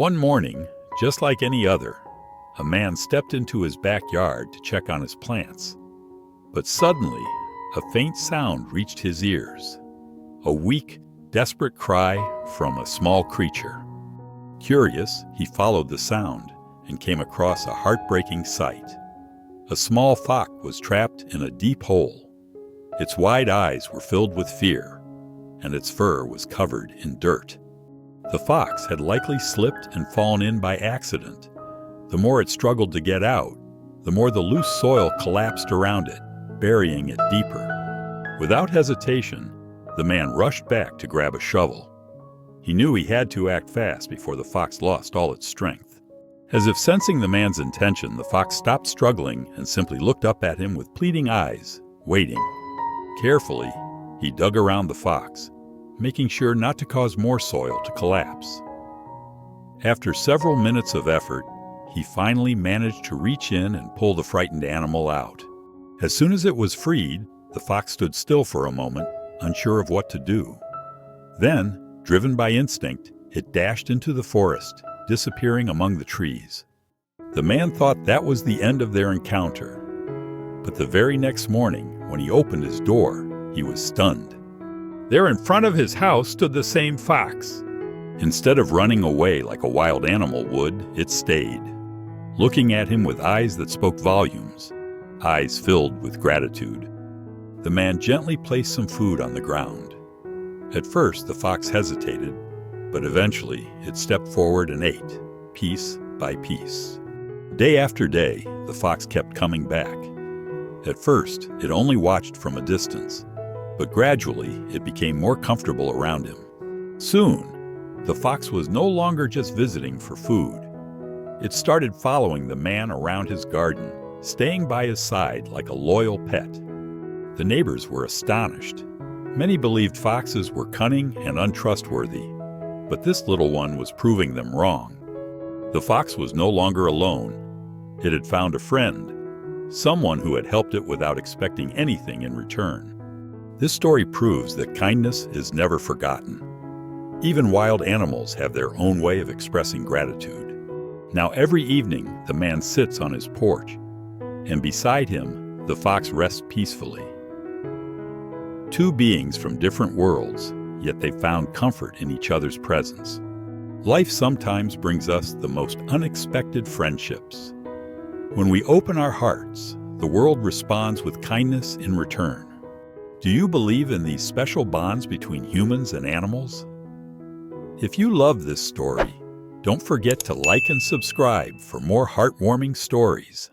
One morning, just like any other, a man stepped into his backyard to check on his plants. But suddenly, a faint sound reached his ears. A weak, desperate cry from a small creature. Curious, he followed the sound and came across a heartbreaking sight. A small fox was trapped in a deep hole. Its wide eyes were filled with fear, and its fur was covered in dirt. The fox had likely slipped and fallen in by accident. The more it struggled to get out, the more the loose soil collapsed around it, burying it deeper. Without hesitation, the man rushed back to grab a shovel. He knew he had to act fast before the fox lost all its strength. As if sensing the man's intention, the fox stopped struggling and simply looked up at him with pleading eyes, waiting. Carefully, he dug around the fox, making sure not to cause more soil to collapse. After several minutes of effort, he finally managed to reach in and pull the frightened animal out. As soon as it was freed, the fox stood still for a moment, unsure of what to do. Then, driven by instinct, it dashed into the forest, disappearing among the trees. The man thought that was the end of their encounter. But the very next morning, when he opened his door, he was stunned. There in front of his house stood the same fox. Instead of running away like a wild animal would, it stayed, looking at him with eyes that spoke volumes, eyes filled with gratitude. The man gently placed some food on the ground. At first, the fox hesitated, but eventually it stepped forward and ate, piece by piece. Day after day, the fox kept coming back. At first, it only watched from a distance, but gradually it became more comfortable around him. Soon, the fox was no longer just visiting for food. It started following the man around his garden, staying by his side like a loyal pet. The neighbors were astonished. Many believed foxes were cunning and untrustworthy, but this little one was proving them wrong. The fox was no longer alone. It had found a friend, someone who had helped it without expecting anything in return. This story proves that kindness is never forgotten. Even wild animals have their own way of expressing gratitude. Now every evening, the man sits on his porch, and beside him, the fox rests peacefully. Two beings from different worlds, yet they found comfort in each other's presence. Life sometimes brings us the most unexpected friendships. When we open our hearts, the world responds with kindness in return. Do you believe in these special bonds between humans and animals? If you love this story, don't forget to like and subscribe for more heartwarming stories.